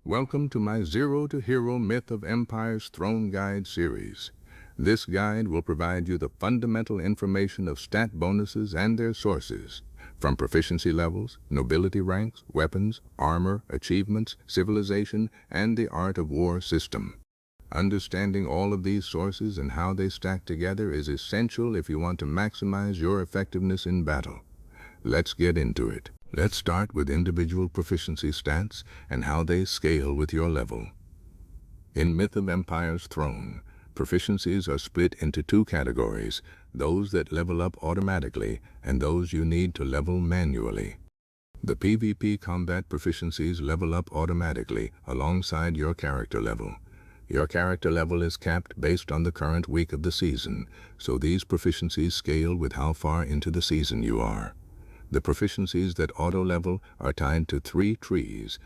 Welcome to my Zero to Hero Myth of Empires Throne Guide series. This guide will provide you the fundamental information of stat bonuses and their sources, from proficiency levels, nobility ranks, weapons, armor, achievements, civilization, and the art of war system. Understanding all of these sources and how they stack together is essential if you want to maximize your effectiveness in battle. Let's get into it. Let's start with individual proficiency stats and how they scale with your level. In Myth of Empires Throne, proficiencies are split into two categories, those that level up automatically and those you need to level manually. The PvP combat proficiencies level up automatically alongside your character level. Your character level is capped based on the current week of the season, so these proficiencies scale with how far into the season you are. The proficiencies that auto-level are tied to 3 trees.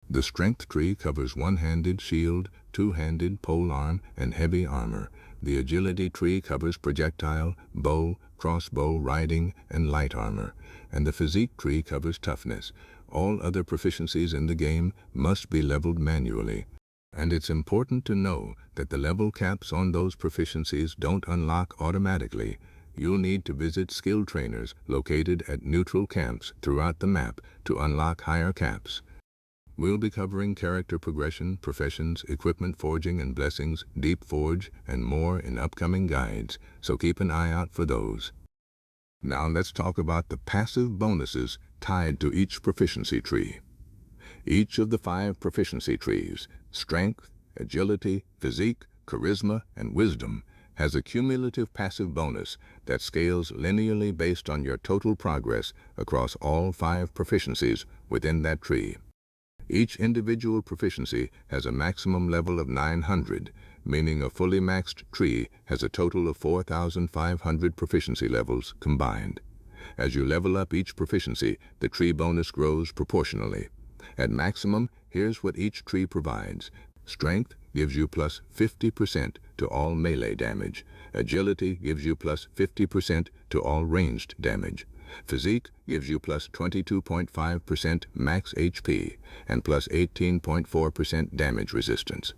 The Strength tree covers one-handed shield, two-handed polearm, and heavy armor. The Agility tree covers projectile, bow, crossbow, riding, and light armor. And the Physique tree covers toughness. All other proficiencies in the game must be leveled manually. And it's important to know that the level caps on those proficiencies don't unlock automatically. You'll need to visit skill trainers located at neutral camps throughout the map to unlock higher caps. We'll be covering character progression, professions, equipment forging and blessings, deep forge, and more in upcoming guides, so keep an eye out for those. Now let's talk about the passive bonuses tied to each proficiency tree. Each of the 5 proficiency trees, strength, agility, physique, charisma, and wisdom, has a cumulative passive bonus that scales linearly based on your total progress across all 5 proficiencies within that tree. Each individual proficiency has a maximum level of 900, meaning a fully maxed tree has a total of 4,500 proficiency levels combined. As you level up each proficiency, the tree bonus grows proportionally. At maximum, here's what each tree provides. Strength gives you plus 50% to all melee damage. Agility gives you plus 50% to all ranged damage. Physique gives you plus 22.5% max HP and plus 18.4% damage resistance.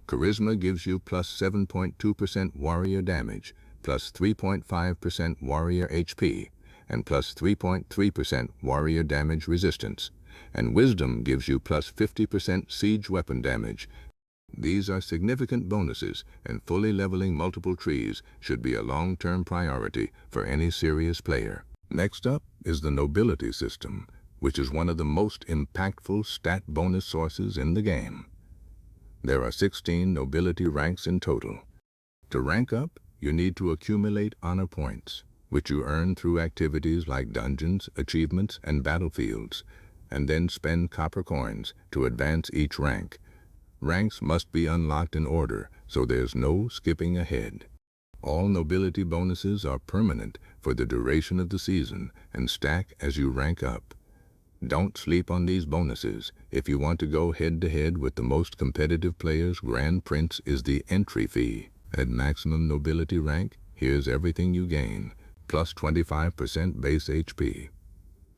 Charisma gives you plus 7.2% warrior damage, plus 3.5% warrior HP, and plus 3.3% warrior damage resistance. And Wisdom gives you plus 50% siege weapon damage. These are significant bonuses, and fully leveling multiple trees should be a long-term priority for any serious player. Next up is the nobility system, which is one of the most impactful stat bonus sources in the game. There are 16 nobility ranks in total. To rank up, you need to accumulate honor points, which you earn through activities like dungeons, achievements, and battlefields, and then spend copper coins to advance each rank. Ranks must be unlocked in order, so there's no skipping ahead. All nobility bonuses are permanent for the duration of the season and stack as you rank up. Don't sleep on these bonuses. If you want to go head-to-head with the most competitive players, Grand Prince is the entry fee. At maximum nobility rank, here's everything you gain. Plus 25% base HP,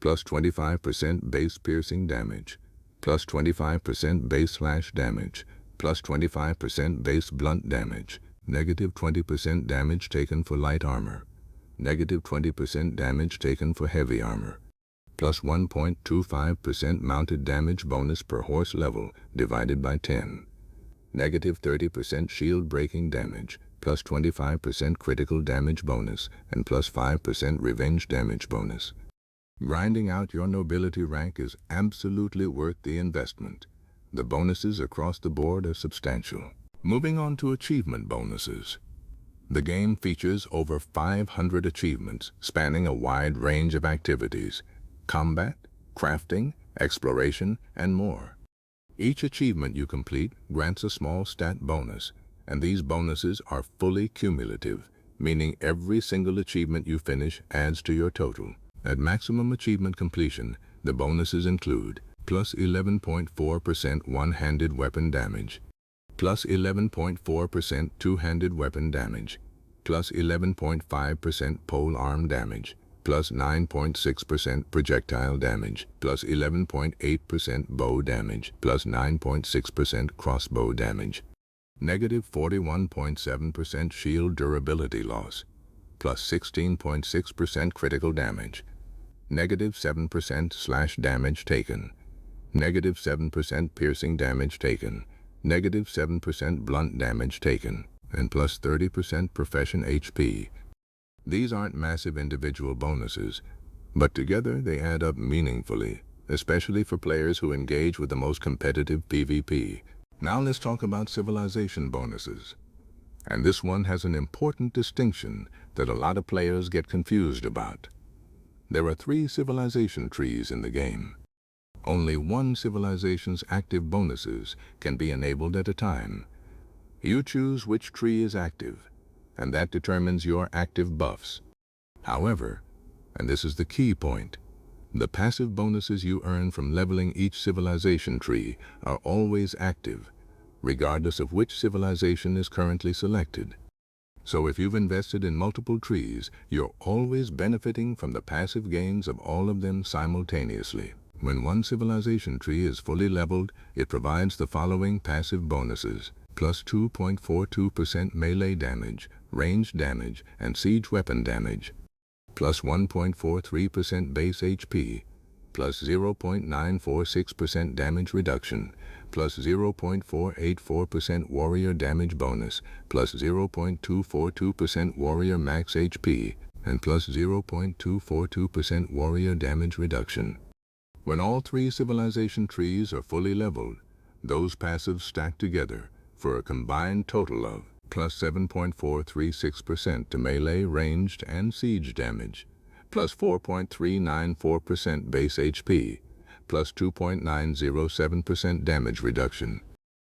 plus 25% base piercing damage, plus 25% base slash damage, plus 25% base blunt damage, negative 20% damage taken for light armor, negative 20% damage taken for heavy armor, plus 1.25% mounted damage bonus per horse level divided by 10, negative 30% shield breaking damage, plus 25% critical damage bonus, and plus 5% revenge damage bonus. Grinding out your nobility rank is absolutely worth the investment. The bonuses across the board are substantial. Moving on to achievement bonuses. The game features over 500 achievements spanning a wide range of activities: combat, crafting, exploration, and more. Each achievement you complete grants a small stat bonus, and these bonuses are fully cumulative, meaning every single achievement you finish adds to your total. At maximum achievement completion, the bonuses include plus 11.4% one-handed weapon damage, plus 11.4% two-handed weapon damage, plus 11.5% pole arm damage, plus 9.6% projectile damage, plus 11.8% bow damage, plus 9.6% crossbow damage. Negative 41.7% shield durability loss, plus 16.6% critical damage. Negative 7% slash damage taken. Negative 7% piercing damage taken. Negative 7% blunt damage taken. And plus 30% profession HP. These aren't massive individual bonuses, but together they add up meaningfully, especially for players who engage with the most competitive PvP. Now let's talk about civilization bonuses. And this one has an important distinction that a lot of players get confused about. There are 3 civilization trees in the game. Only one civilization's active bonuses can be enabled at a time. You choose which tree is active, and that determines your active buffs. However, and this is the key point, the passive bonuses you earn from leveling each civilization tree are always active, regardless of which civilization is currently selected. So if you've invested in multiple trees, you're always benefiting from the passive gains of all of them simultaneously. When one civilization tree is fully leveled, it provides the following passive bonuses: plus 2.42% melee damage, range damage, and siege weapon damage, plus 1.43% base HP, plus 0.946% damage reduction, plus 0.484% warrior damage bonus, plus 0.242% warrior max HP, and plus 0.242% warrior damage reduction. When all 3 civilization trees are fully leveled, those passives stack together for a combined total of plus 7.436% to melee, ranged, and siege damage, plus 4.394% base HP, plus 2.907% damage reduction,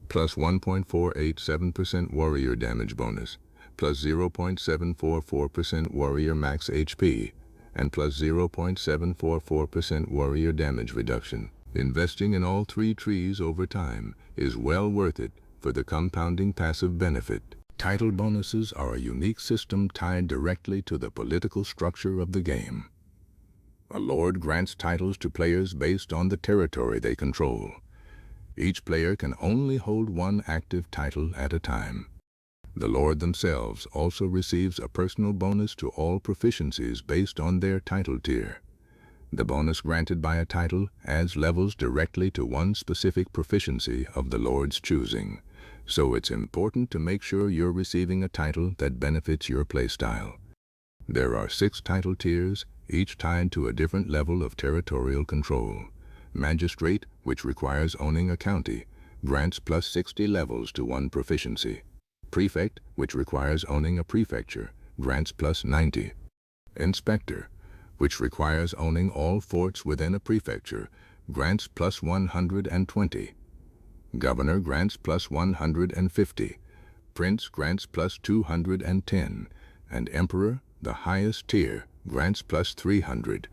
plus 1.487% warrior damage bonus, plus 0.744% warrior max HP, and plus 0.744% warrior damage reduction. Investing in all 3 trees over time is well worth it for the compounding passive benefit. Title bonuses are a unique system tied directly to the political structure of the game. A lord grants titles to players based on the territory they control. Each player can only hold one active title at a time. The lord themselves also receives a personal bonus to all proficiencies based on their title tier. The bonus granted by a title adds levels directly to one specific proficiency of the lord's choosing, so it's important to make sure you're receiving a title that benefits your playstyle. There are 6 title tiers, each tied to a different level of territorial control. Magistrate, which requires owning a county, grants plus 60 levels to one proficiency. Prefect, which requires owning a prefecture, grants plus 90. Inspector, which requires owning all forts within a prefecture, grants plus 120. Governor grants plus 150. Prince grants plus 210. And Emperor, the highest tier, grants plus 300.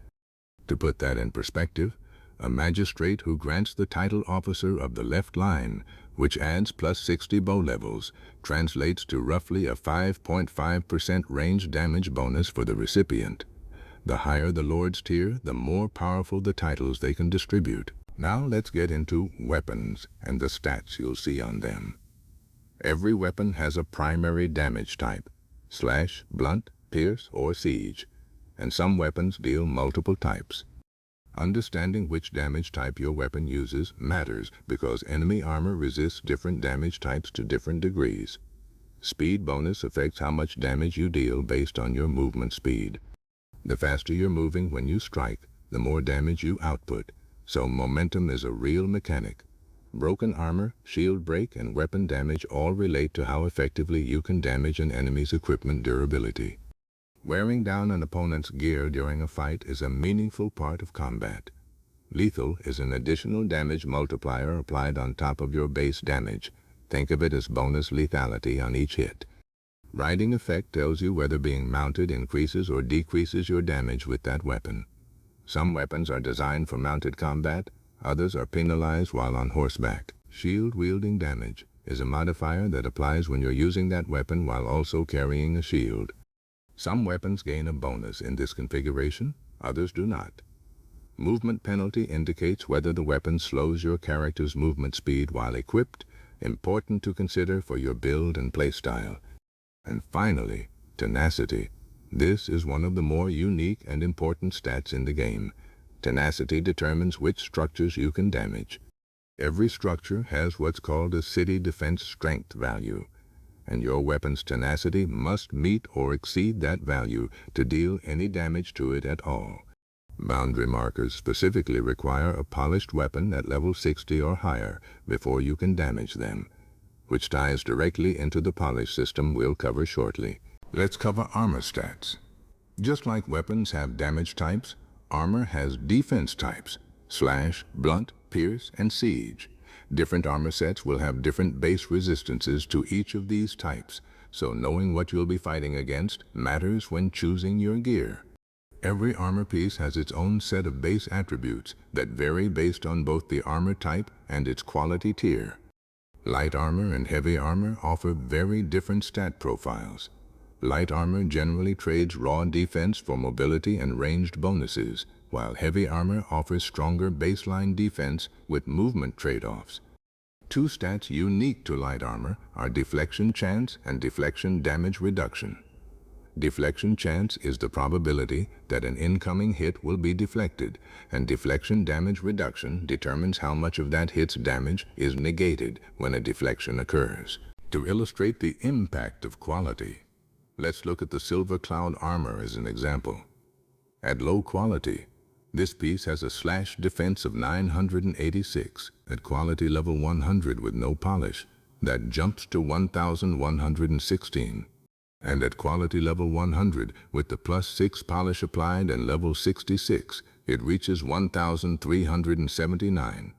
To put that in perspective, a magistrate who grants the title officer of the left line, which adds plus 60 bow levels, translates to roughly a 5.5% range damage bonus for the recipient. The higher the lord's tier, the more powerful the titles they can distribute. Now let's get into weapons and the stats you'll see on them. Every weapon has a primary damage type: slash, blunt, pierce, or siege, and some weapons deal multiple types. Understanding which damage type your weapon uses matters because enemy armor resists different damage types to different degrees. Speed bonus affects how much damage you deal based on your movement speed. The faster you're moving when you strike, the more damage you output, so momentum is a real mechanic. Broken armor, shield break, and weapon damage all relate to how effectively you can damage an enemy's equipment durability. Wearing down an opponent's gear during a fight is a meaningful part of combat. Lethal is an additional damage multiplier applied on top of your base damage. Think of it as bonus lethality on each hit. Riding effect tells you whether being mounted increases or decreases your damage with that weapon. Some weapons are designed for mounted combat, others are penalized while on horseback. Shield wielding damage is a modifier that applies when you're using that weapon while also carrying a shield. Some weapons gain a bonus in this configuration, others do not. Movement penalty indicates whether the weapon slows your character's movement speed while equipped, important to consider for your build and playstyle. And finally, tenacity. This is one of the more unique and important stats in the game. Tenacity determines which structures you can damage. Every structure has what's called a city defense strength value, and your weapon's tenacity must meet or exceed that value to deal any damage to it at all. Boundary markers specifically require a polished weapon at level 60 or higher before you can damage them, which ties directly into the polish system we'll cover shortly. Let's cover armor stats. Just like weapons have damage types, armor has defense types: slash, blunt, pierce, and siege. Different armor sets will have different base resistances to each of these types, so knowing what you'll be fighting against matters when choosing your gear. Every armor piece has its own set of base attributes that vary based on both the armor type and its quality tier. Light armor and heavy armor offer very different stat profiles. Light armor generally trades raw defense for mobility and ranged bonuses, while heavy armor offers stronger baseline defense with movement trade-offs. Two stats unique to light armor are deflection chance and deflection damage reduction. Deflection chance is the probability that an incoming hit will be deflected, and deflection damage reduction determines how much of that hit's damage is negated when a deflection occurs. To illustrate the impact of quality, let's look at the Silver Cloud armor as an example. At low quality, this piece has a slash defense of 986. At quality level 100 with no polish, that jumps to 1116. And at quality level 100 with the +6 polish applied and level 66, it reaches 1379.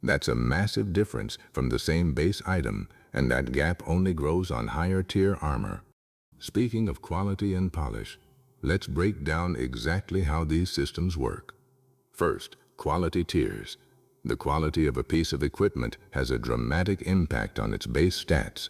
That's a massive difference from the same base item, and that gap only grows on higher tier armor. Speaking of quality and polish, let's break down exactly how these systems work. First, quality tiers. The quality of a piece of equipment has a dramatic impact on its base stats.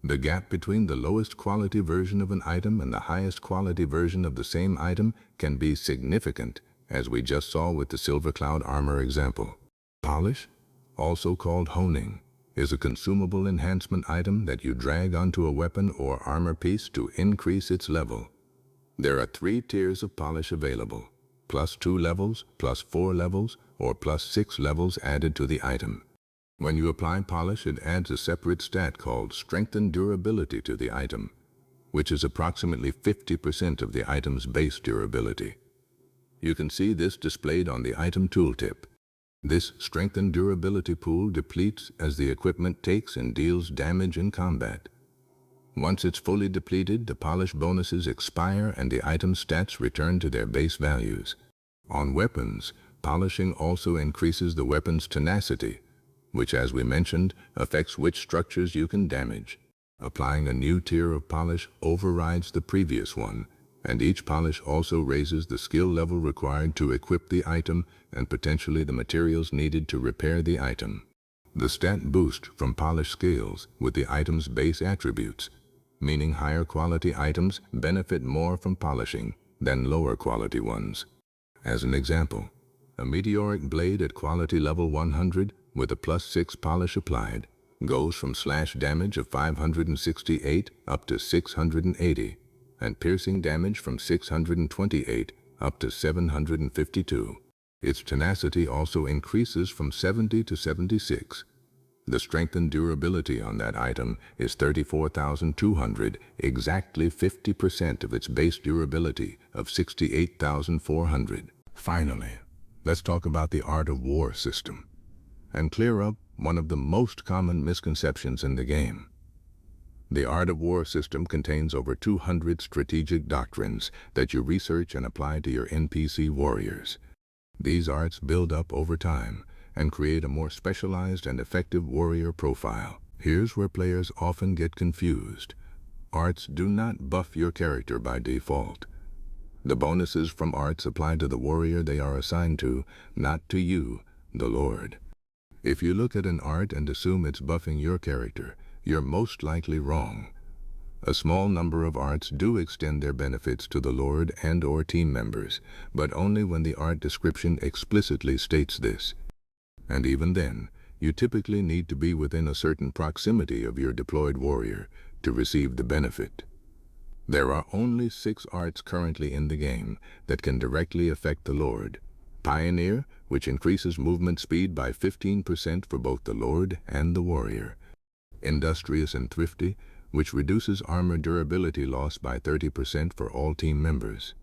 The gap between the lowest quality version of an item and the highest quality version of the same item can be significant, as we just saw with the Silver Cloud armor example. Polish, also called honing, is a consumable enhancement item that you drag onto a weapon or armor piece to increase its level. There are 3 tiers of polish available: +2 levels, +4 levels, or +6 levels added to the item. When you apply polish, it adds a separate stat called strengthened durability to the item, which is approximately 50% of the item's base durability. You can see this displayed on the item tooltip. This strengthened durability pool depletes as the equipment takes and deals damage in combat. Once it's fully depleted, the polish bonuses expire and the item's stats return to their base values. On weapons, polishing also increases the weapon's tenacity, which, as we mentioned, affects which structures you can damage. Applying a new tier of polish overrides the previous one, and each polish also raises the skill level required to equip the item and potentially the materials needed to repair the item. The stat boost from polish scales with the item's base attributes, meaning higher quality items benefit more from polishing than lower quality ones. As an example, a meteoric blade at quality level 100 with a +6 polish applied goes from slash damage of 568 up to 680, and piercing damage from 628 up to 752. Its tenacity also increases from 70 to 76. The strengthened durability on that item is 34,200, exactly 50% of its base durability of 68,400. Finally, let's talk about the Art of War system and clear up one of the most common misconceptions in the game. The Art of War system contains over 200 strategic doctrines that you research and apply to your NPC warriors. These arts build up over time and create a more specialized and effective warrior profile. Here's where players often get confused. Arts do not buff your character by default. The bonuses from arts apply to the warrior they are assigned to, not to you, the Lord. If you look at an art and assume it's buffing your character, you're most likely wrong. A small number of arts do extend their benefits to the Lord and/or team members, but only when the art description explicitly states this. And even then, you typically need to be within a certain proximity of your deployed warrior to receive the benefit. There are only 6 arts currently in the game that can directly affect the Lord. Pioneer, which increases movement speed by 15% for both the Lord and the warrior. Industrious and Thrifty, which reduces armor durability loss by 30% for all team members.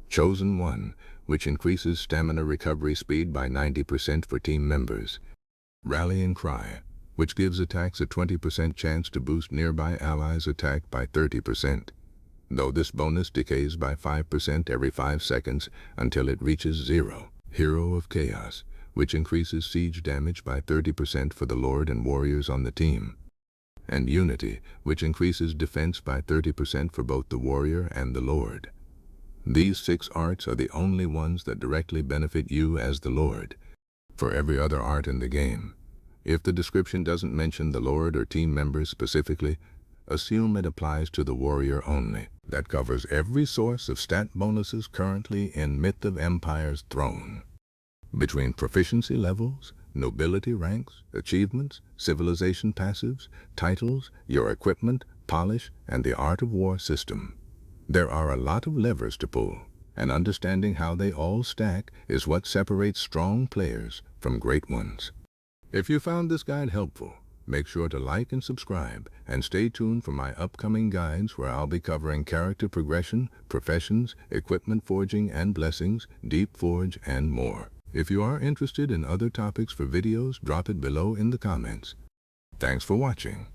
Chosen One, which increases stamina recovery speed by 90% for team members. Rallying Cry, which gives attacks a 20% chance to boost nearby allies' attack by 30%, though this bonus decays by 5% every 5 seconds until it reaches 0. Hero of Chaos, which increases siege damage by 30% for the Lord and warriors on the team. And Unity, which increases defense by 30% for both the warrior and the Lord. These 6 arts are the only ones that directly benefit you as the Lord. For every other art in the game, if the description doesn't mention the Lord or team members specifically, assume it applies to the warrior only. That covers every source of stat bonuses currently in Myth of Empires Throne. Between proficiency levels, nobility ranks, achievements, civilization passives, titles, your equipment, polish, and the art of war system. There are a lot of levers to pull, and understanding how they all stack is what separates strong players from great ones. If you found this guide helpful, make sure to like and subscribe, and stay tuned for my upcoming guides where I'll be covering character progression, professions, equipment forging and blessings, Deep Forge, and more. If you are interested in other topics for videos, drop it below in the comments. Thanks for watching.